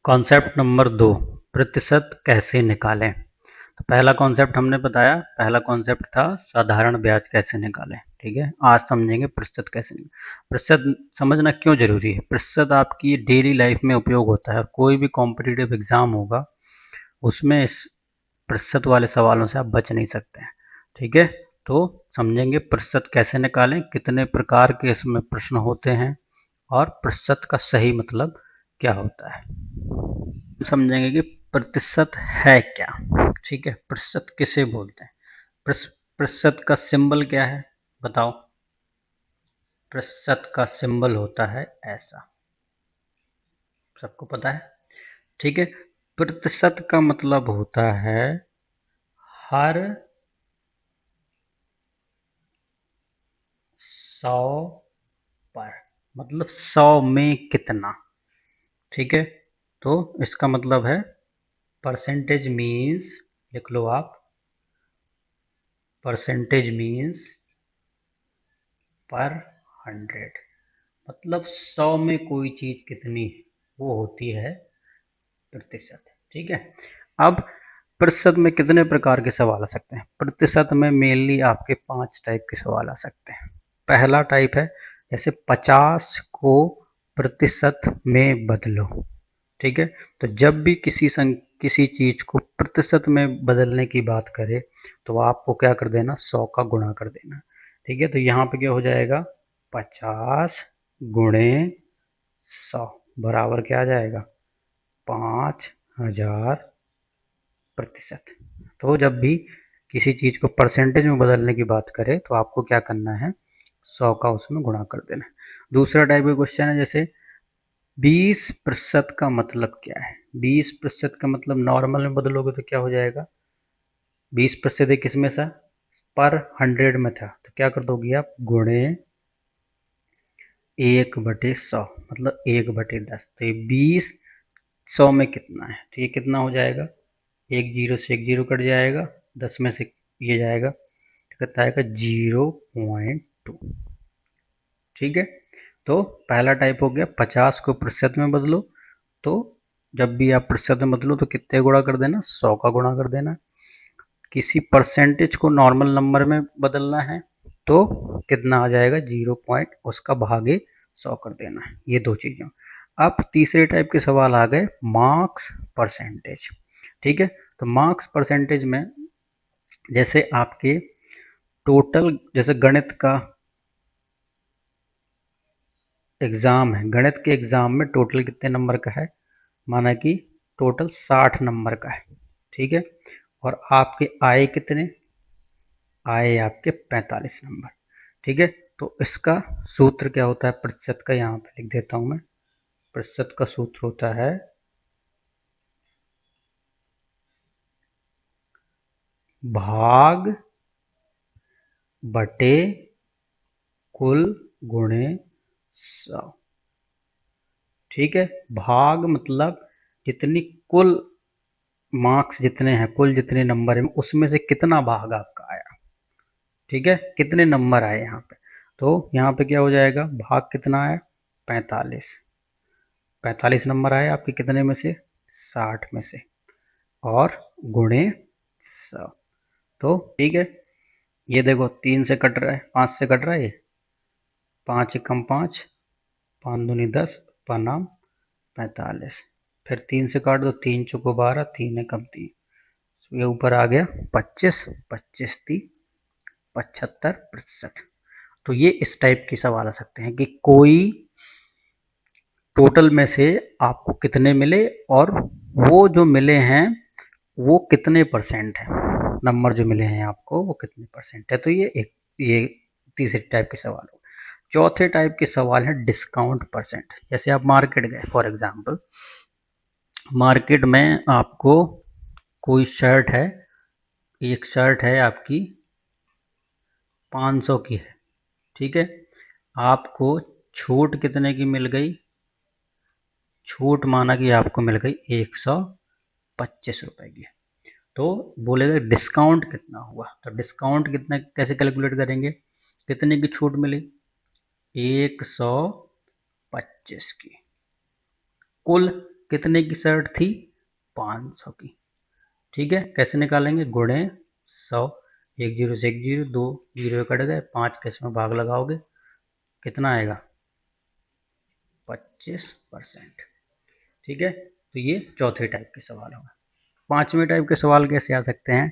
Concept number 2, प्रतिशत कैसे निकालें। तो पहला कॉन्सेप्ट हमने बताया, पहला कॉन्सेप्ट था साधारण ब्याज कैसे निकालें। ठीक है, आज समझेंगे प्रतिशत कैसे निकालें। प्रतिशत समझना क्यों जरूरी है। प्रतिशत आपकी डेली लाइफ में उपयोग होता है। कोई भी कॉम्पिटिटिव एग्जाम होगा उसमें इस प्रतिशत वाले सवालों से आप बच नहीं सकते हैं। ठीक है, तो समझेंगे प्रतिशत कैसे निकालें, कितने प्रकार के इसमें प्रश्न होते हैं और प्रतिशत का सही मतलब क्या होता है। समझेंगे कि प्रतिशत है क्या। ठीक है, प्रतिशत किसे बोलते हैं। प्रतिशत का सिंबल क्या है बताओ। प्रतिशत का सिंबल होता है ऐसा, सबको पता है। ठीक है, प्रतिशत का मतलब होता है हर 100 पर, मतलब 100 में कितना। ठीक है, तो इसका मतलब है परसेंटेज मीन्स, लिख लो आप, परसेंटेज मीन्स पर 100, मतलब 100 में कोई चीज कितनी है वो होती है प्रतिशत। ठीक है, अब प्रतिशत में कितने प्रकार के सवाल आ सकते हैं। प्रतिशत में मेनली आपके 5 टाइप के सवाल आ सकते हैं। पहला टाइप है जैसे 50 को प्रतिशत में बदलो। ठीक है, तो जब भी किसी चीज को प्रतिशत में बदलने की बात करे तो आपको क्या कर देना, 100 का गुणा कर देना। ठीक है, तो यहाँ पे क्या हो जाएगा, 50 गुणे 100 बराबर क्या आ जाएगा, 5000 प्रतिशत। तो जब भी किसी चीज को परसेंटेज में बदलने की बात करें तो आपको क्या करना है, 100 का उसमें गुणा कर देना है। दूसरा टाइप का क्वेश्चन है जैसे 20% का मतलब क्या है। 20% का मतलब नॉर्मल में बदलोगे तो क्या हो जाएगा, 20% किस में था, पर 100 में था, तो क्या कर दोगे आप, गुणे 1/100, मतलब 1/10। तो ये 20 100 में कितना है, तो ये कितना हो जाएगा, एक जीरो से एक जीरो कट जाएगा, 10 में से ये जाएगा तो कितना आएगा, 0.2। ठीक है, तो पहला टाइप हो गया 50 को प्रतिशत में बदलो। तो जब भी आप प्रतिशत में बदलो तो कितने गुणा कर देना, 100 का गुणा कर देना। किसी परसेंटेज को नॉर्मल नंबर में बदलना है तो कितना आ जाएगा, 0 पॉइंट उसका भागे 100 कर देना है। ये दो चीजें। अब तीसरे टाइप के सवाल आ गए मार्क्स परसेंटेज। ठीक है, तो मार्क्स परसेंटेज में जैसे आपके टोटल, जैसे गणित का एग्जाम है, गणित के एग्जाम में टोटल कितने नंबर का है, माना कि टोटल 60 नंबर का है। ठीक है, और आपके आए कितने, आए आपके 45 नंबर। ठीक है, तो इसका सूत्र क्या होता है प्रतिशत का, यहाँ पे लिख देता हूं मैं। प्रतिशत का सूत्र होता है भाग बटे कुल गुणे 100। ठीक है, भाग मतलब जितनी कुल मार्क्स जितने हैं, कुल जितने नंबर हैं उसमें से कितना भाग आपका आया। ठीक है, कितने नंबर आए यहाँ पे, तो यहाँ पे क्या हो जाएगा, भाग कितना आया, 45। 45 नंबर आए आपके कितने में से, 60 में से, और गुणे 100। तो ठीक है, ये देखो 3 से कट रहा है, 5 से कट रहा है, ये 5 एकम 5, 5 दूनी 10, पनाम 45। फिर 3 से काट दो, 3 चौको 12, 3 एकम 3, ये ऊपर आ गया 25, 25 3 75%। तो ये इस टाइप की सवाल आ सकते हैं कि कोई टोटल में से आपको कितने मिले और वो जो मिले हैं वो कितने परसेंट है, नंबर जो मिले हैं आपको वो कितने परसेंट है। तो ये तीसरे टाइप के सवाल हो। चौथे टाइप के सवाल है डिस्काउंट परसेंट। जैसे आप मार्केट गए, फॉर एग्जांपल मार्केट में आपको कोई शर्ट है, एक शर्ट है आपकी 500 की है। ठीक है, आपको छूट कितने की मिल गई, छूट माना कि आपको मिल गई 125 रुपए की। तो बोलेगा डिस्काउंट कितना हुआ, तो डिस्काउंट कितना कैसे कैलकुलेट करेंगे, कितने की छूट मिली, 125 की, कुल कितने की शर्ट थी? 500 की। ठीक है, कैसे निकालेंगे? गुणे 100, एक जीरो से एक जीरो, दो जीरो कट गए, 5 के इसमें भाग लगाओगे, कितना आएगा? 25%। ठीक है, तो ये चौथे टाइप के सवाल होगा। पांचवें टाइप के सवाल कैसे आ सकते हैं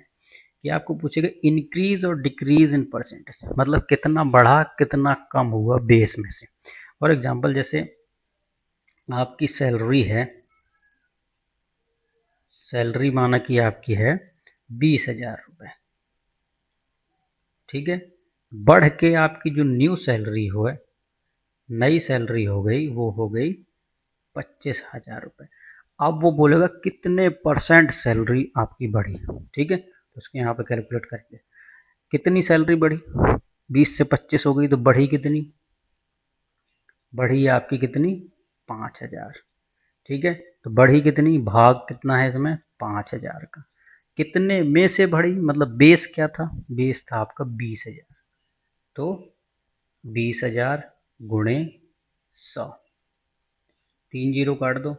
कि आपको पूछेगा इंक्रीज और डिक्रीज इन परसेंटेज, मतलब कितना बढ़ा कितना कम हुआ बेस में से। फॉर एग्जांपल जैसे आपकी सैलरी है, सैलरी माना कि आपकी है 20,000 रुपये। ठीक है, बढ़ के आपकी जो न्यू सैलरी हो, नई सैलरी हो गई, वो हो गई 25,000 रुपये। अब वो बोलेगा कितने परसेंट सैलरी आपकी बढ़ी। ठीक है, तो उसके यहाँ पे कैलकुलेट करके कितनी सैलरी बढ़ी, 20 से 25 हो गई तो बढ़ी कितनी? बढ़ी आपकी कितनी? 5,000। ठीक है, तो बढ़ी कितनी, भाग कितना है इसमें? 5,000 का। कितने में से बढ़ी, मतलब बेस क्या था? बेस था आपका 20,000, तो 20,000 गुणे 100, 3 जीरो काट दो,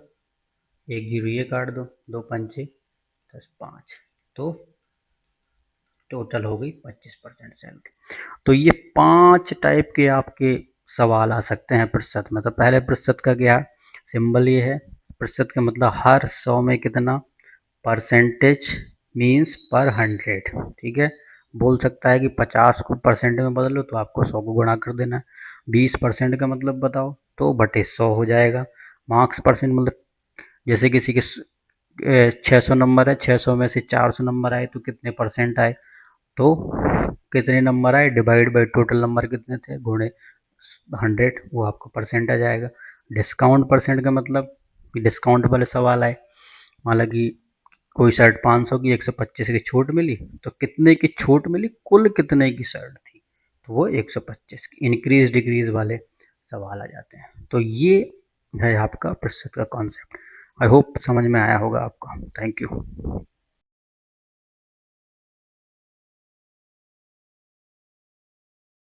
एक जीरो ये काट दो, दो पंचे 10, 5, तो टोटल हो गई 25% सैलरी। तो ये 5 टाइप के आपके सवाल आ सकते हैं प्रतिशत में। तो पहले प्रतिशत का क्या सिंबल ये है, प्रतिशत का मतलब हर 100 में कितना, परसेंटेज मीन्स पर 100। ठीक है, बोल सकता है कि 50 को परसेंट में बदलो तो आपको 100 को गुणा कर देना है। 20% का मतलब बताओ तो बटे 100 हो जाएगा। मार्क्स परसेंट मतलब जैसे किसी के 600 नंबर है, 600 में से 400 नंबर आए तो कितने परसेंट आए, तो कितने नंबर आए डिवाइड बाई टोटल नंबर कितने थे गुणे 100, वो आपको परसेंट आ जाएगा। डिस्काउंट परसेंट का मतलब डिस्काउंट वाले सवाल आए, मान कि कोई शर्ट 500 की 125 की छूट मिली, तो कितने की छूट मिली, कुल कितने की शर्ट थी, तो वो 125 की। इंक्रीज डिक्रीज वाले सवाल आ जाते हैं। तो ये है आपका प्रतिशत का कॉन्सेप्ट। आई होप समझ में आया होगा आपको। Thank you.